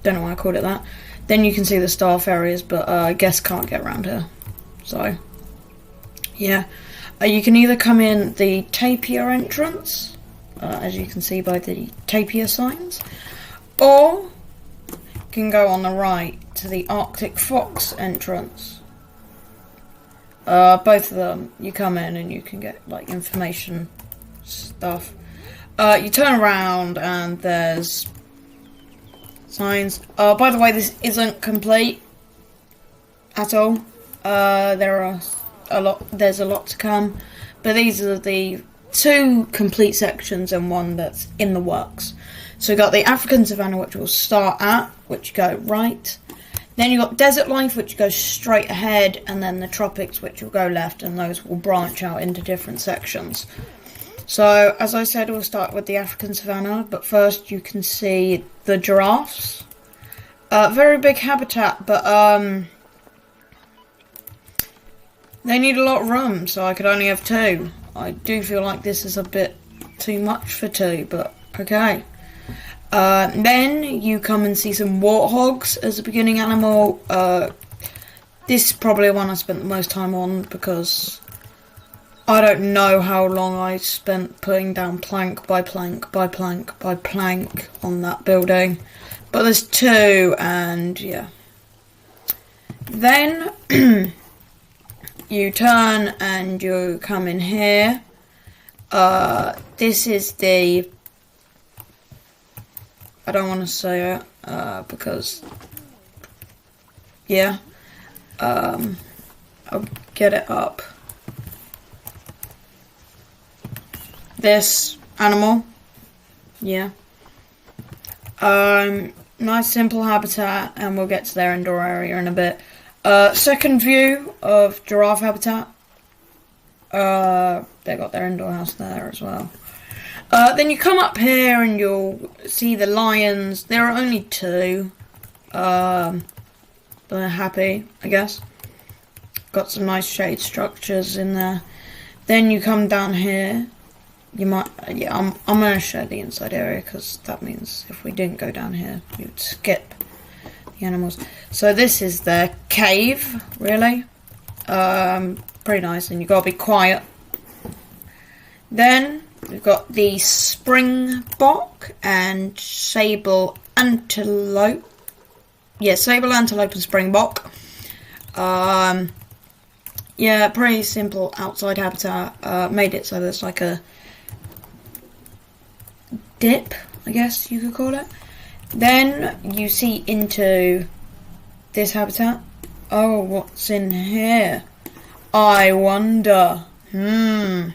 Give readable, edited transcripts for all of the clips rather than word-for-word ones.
Don't know why I called it that. Then you can see the staff areas, but guests can't get around here. So, yeah. You can either come in the tapir entrance, as you can see by the tapir signs, or you can go on the right to the Arctic Fox entrance. Both of them, you come in and you can get like information stuff. You turn around and there's signs. By the way, this isn't complete at all. There's a lot to come, but these are the 2 complete sections and one that's in the works. So we've got the African Savannah, which we'll start at, which go right. Then you've got Desert Life, which goes straight ahead, and then the Tropics, which will go left, and those will branch out into different sections. So, as I said, we'll start with the African Savannah, but first you can see the giraffes. Very big habitat, but they need a lot of room, so I could only have 2. I do feel like this is a bit too much for 2, but okay. Then you come and see some warthogs as a beginning animal. This is probably one I spent the most time on because I don't know how long I spent putting down plank by plank by plank by plank on that building. But there's 2, and yeah. Then you turn and you come in here. This is the... I don't want to say it because... Yeah. I'll get it up. This animal. Yeah. Nice simple habitat, and we'll get to their indoor area in a bit. Second view of giraffe habitat. They got their indoor house there as well. Then you come up here and you'll see the lions. There are only 2. But they're happy, I guess. Got some nice shade structures in there. Then you come down here. You might, yeah, I'm going to show the inside area because that means if we didn't go down here, we would skip the animals. So this is their cave, really. Pretty nice, and you've got to be quiet. Then we've got the springbok and sable antelope. Yeah, sable antelope and springbok. Yeah, pretty simple outside habitat. Made it so there's like a dip, I guess you could call it. Then you see into this habitat. Oh, what's in here? I wonder. You'd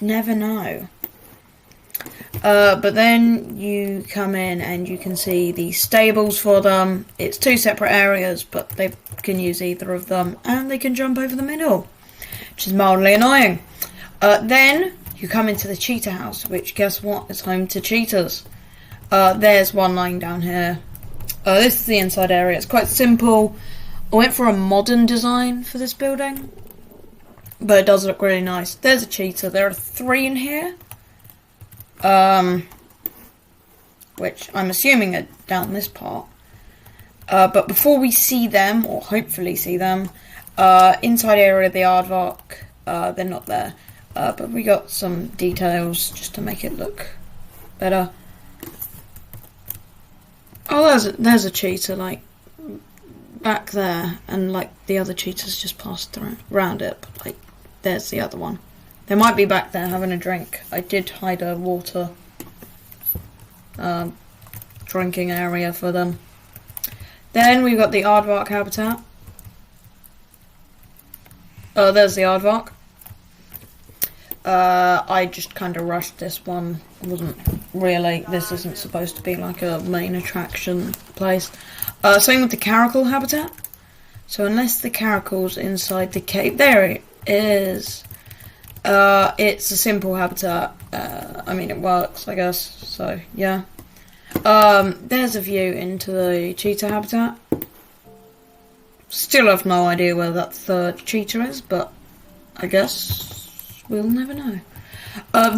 never know. But then you come in and you can see the stables for them. It's 2 separate areas, but they can use either of them, and they can jump over the middle, which is mildly annoying. Then you come into the cheetah house, which, guess what, is home to cheetahs. There's one lying down here. This is the inside area. It's quite simple. I went for a modern design for this building, but it does look really nice. There's a cheetah. There are 3 in here. Which I'm assuming are down this part. But before we see them, or hopefully see them, inside area of the aardvark, they're not there. But we got some details just to make it look better. Oh, there's a cheetah, like, back there, and, like, the other cheetahs just passed around it, but, like, there's the other one. They might be back there having a drink. I did hide a water drinking area for them. Then we've got the aardvark habitat. Oh, there's the aardvark. I just kind of rushed this one. It wasn't really, this isn't supposed to be like a main attraction place. Same with the caracal habitat. So unless the caracal's inside the cave, there it is. It's a simple habitat. I mean, it works, I guess. So yeah. There's a view into the cheetah habitat. Still have no idea where that 3rd cheetah is, but I guess we'll never know.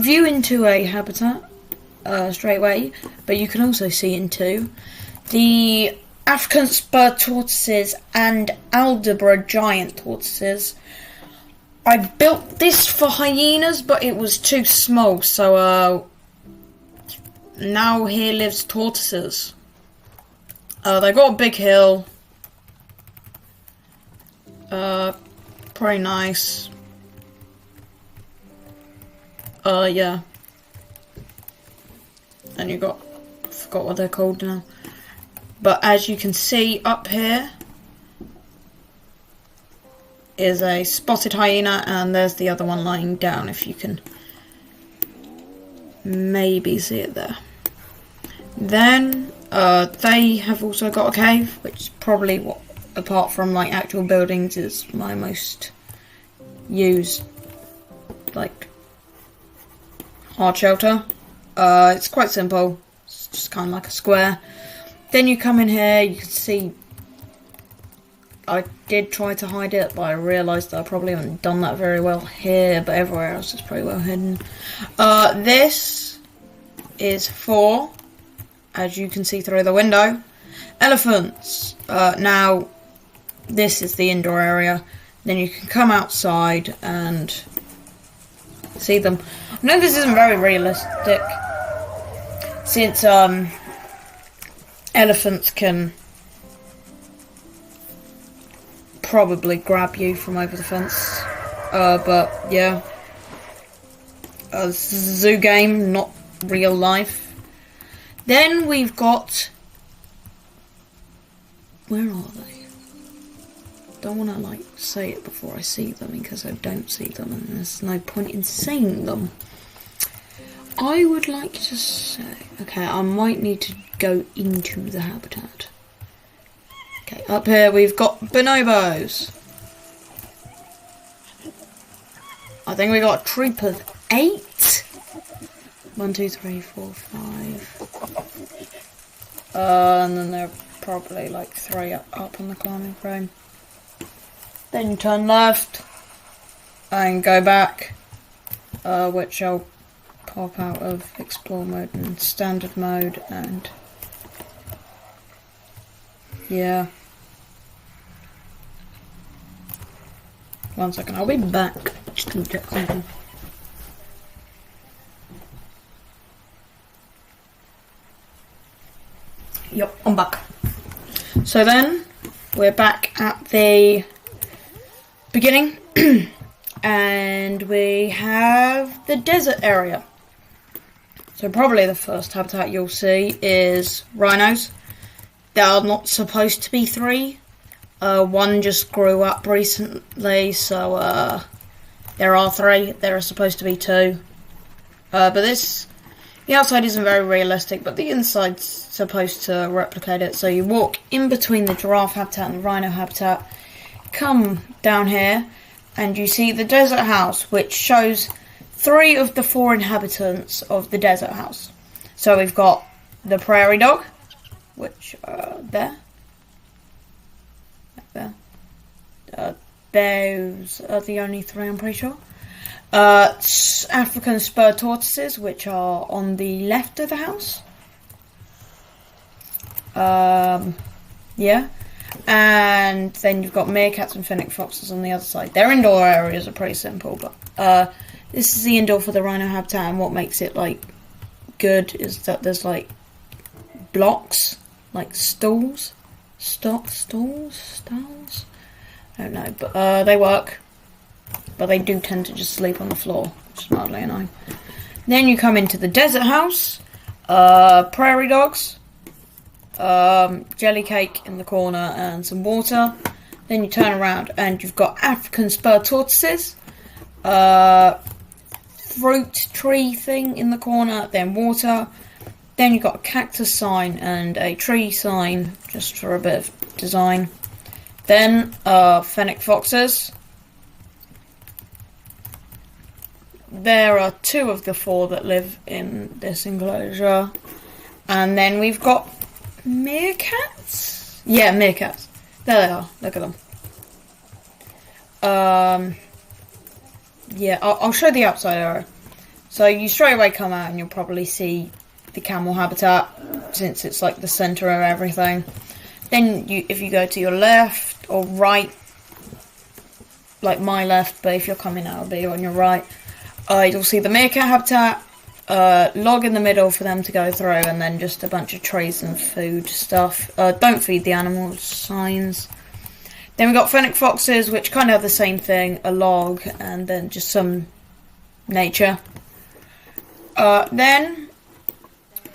View into a habitat. straight away, but you can also see into the African spur tortoises and Aldabra giant tortoises. I built this for hyenas, but it was too small, so now here lives tortoises. They got a big hill. Pretty nice. Yeah. And you got, I forgot what they're called now. But as you can see up here is a spotted hyena, and there's the other one lying down, if you can maybe see it there. Then they have also got a cave, which is probably what, apart from like actual buildings, is my most used like hard shelter. It's quite simple. It's just kind of like a square. Then you come in here, you can see I did try to hide it, but I realised that I probably haven't done that very well here, but everywhere else is pretty well hidden. This is for, as you can see through the window, elephants. Now, this is the indoor area. Then you can come outside and see them. I know this isn't very realistic, since elephants can probably grab you from over the fence. But yeah, zoo game, not real life. Then we've got, where are they? Don't want to like say it before I see them, because I don't see them and there's no point in saying them. I would like to say, okay, I might need to go into the habitat. Okay, up here we've got bonobos. I think we got a troop of 8. 1, 2, 3, 4, 5. And then there are probably like 3 up on the climbing frame. Then you turn left and go back, which I'll pop out of explore mode and standard mode, and yeah. 1 second, I'll be back. Just gonna check something. Yep, I'm back. So then, we're back at the beginning, and we have the desert area. So probably the first habitat you'll see is rhinos. There are not supposed to be 3. 1 just grew up recently, so there are 3. There are supposed to be 2. But the outside isn't very realistic, but the inside's supposed to replicate it. So you walk in between the giraffe habitat and the rhino habitat, come down here, and you see the desert house, which shows 3 of the 4 inhabitants of the desert house. So we've got the prairie dog, which there. Those are the only 3, I'm pretty sure. African spur tortoises, which are on the left of the house. Yeah. And then you've got meerkats and fennec foxes on the other side. Their indoor areas are pretty simple, but this is the indoor for the rhino habitat, and what makes it like good is that there's like blocks, like stalls. I don't know, but they work. But they do tend to just sleep on the floor, which is mildly annoying. Then you come into the desert house, prairie dogs, jelly cake in the corner and some water. Then you turn around and you've got African spur tortoises, fruit tree thing in the corner, then water. Then you've got a cactus sign and a tree sign, just for a bit of design. Then fennec foxes. There are 2 of the 4 that live in this enclosure. And then we've got meerkats? Yeah, meerkats. There they are. Look at them. Yeah, I'll show the outside area. So you straight away come out and you'll probably see the camel habitat, since it's like the center of everything. Then if you go to your left or right, like my left, but if you're coming out, it'll be on your right, you'll see the meerkat habitat, log in the middle for them to go through, and then just a bunch of trays and food stuff. Don't feed the animals signs. Then we got fennec foxes, which kind of have the same thing, a log, and then just some nature. Then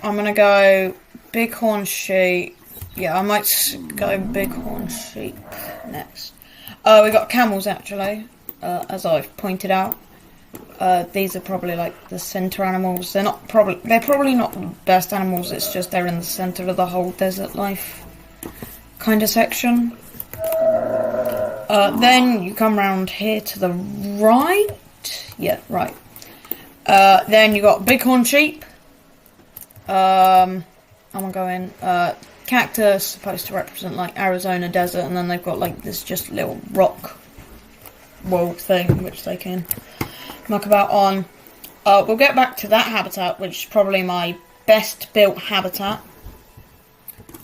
I'm gonna go bighorn sheep. Yeah, I might go bighorn sheep next. We got camels actually, as I've pointed out. These are probably like the center animals. They're probably not the best animals. It's just they're in the center of the whole desert life kind of section. Then you come around here to the right. Yeah, right. Then you got bighorn sheep. I'm gonna go in. Cactus, supposed to represent like Arizona desert, and then they've got like this just little rock wall thing which they can muck about on. We'll get back to that habitat, which is probably my best built habitat.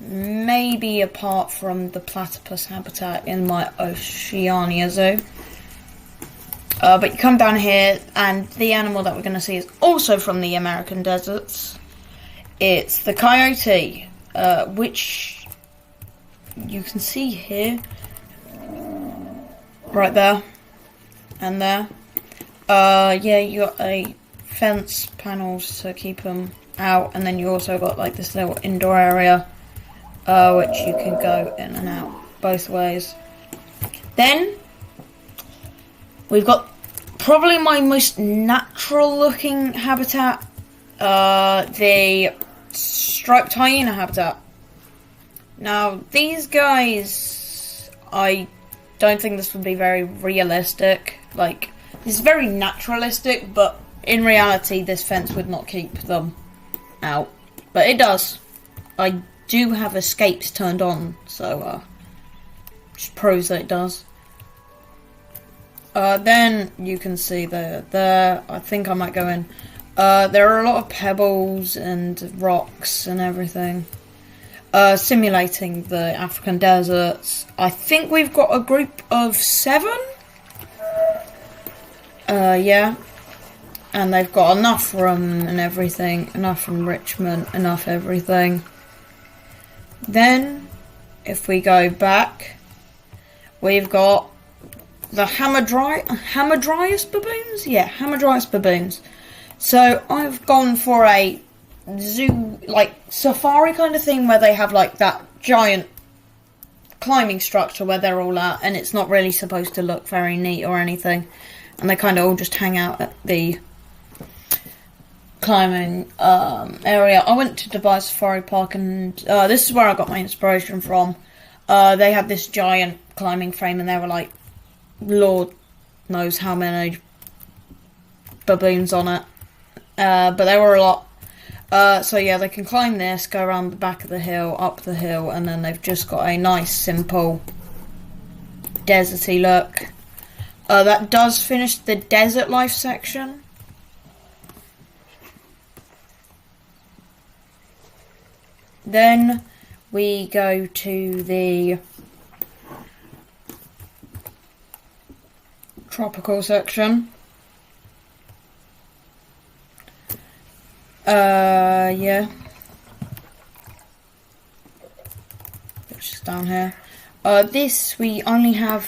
Maybe apart from the platypus habitat in my Oceania zoo. But you come down here, and the animal that we're going to see is also from the American deserts. It's the coyote, which you can see here, right there, and there. Yeah, you got a fence panels to keep them out, and then you also got like this little indoor area, which you can go in and out both ways. Then we've got probably my most natural looking habitat, the striped hyena habitat. Now these guys, I don't think this would be very realistic. Like, this is very naturalistic, but in reality this fence would not keep them out. But it does. I do have escapes turned on, so just proves that it does. Then you can see there, I think I might go in. There are a lot of pebbles and rocks and everything, simulating the African deserts. I think we've got a group of 7. Yeah. And they've got enough room and everything, enough enrichment, enough everything. Then, if we go back, we've got the Hamadryas baboons? Yeah, Hamadryas baboons. So, I've gone for a zoo, like, safari kind of thing, where they have, like, that giant climbing structure where they're all at, and it's not really supposed to look very neat or anything. And they kind of all just hang out at the climbing area. I went to Dubai Safari Park, and this is where I got my inspiration from. They had this giant climbing frame, and there were like, Lord knows how many baboons on it. But there were a lot. So yeah, they can climb this, go around the back of the hill, up the hill, and then they've just got a nice, simple, deserty look. That does finish the desert life section. Then we go to the tropical section. Yeah. Which is down here. This, we only have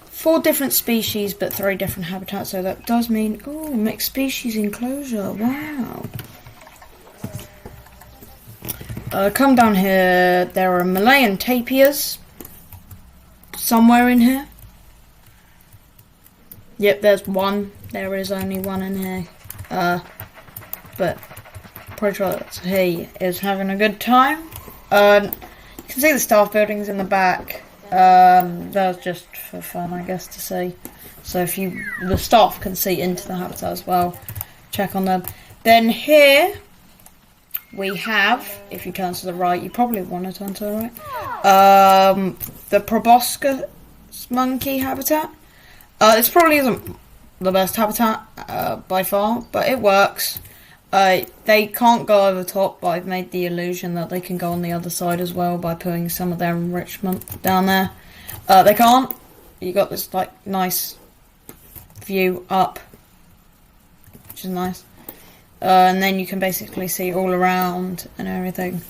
4 different species, but 3 different habitats, so that does mean, oh, mixed species enclosure, wow. Come down here, there are Malayan tapirs, somewhere in here. Yep, there's one, there is only one in here, but pretty sure that he is having a good time. You can see the staff buildings in the back. That's just for fun, I guess, to see. So if the staff can see into the habitat as well, check on them. Then here we have, if you turn to the right, you probably want to turn to the right, the proboscis monkey habitat. This probably isn't the best habitat by far, but it works. They can't go over top, but I've made the illusion that they can go on the other side as well by putting some of their enrichment down there. They can't. You got this like nice view up, which is nice. And then you can basically see all around and everything.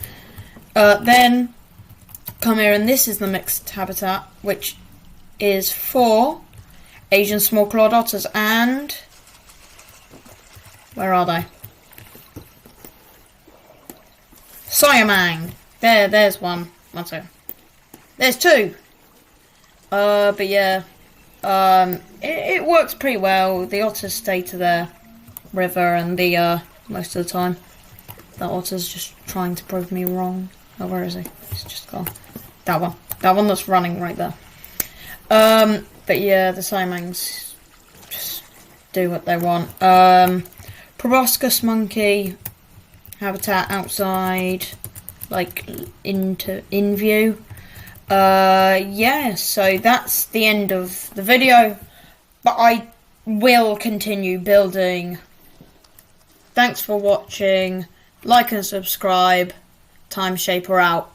Then come here, and this is the mixed habitat, which is for Asian small clawed otters. And where are they? Siamang. There's one. One second. There's two. But yeah, it works pretty well. The otters stay to their river, and the most of the time, that otter's just trying to prove me wrong. Oh, where is he? He's just gone. That one that's running right there. But yeah, the Siamangs just do what they want. Proboscis monkey habitat outside, like in view. Yeah, so that's the end of the video, but I will continue building. Thanks for watching. Like and subscribe. Time Shaper out.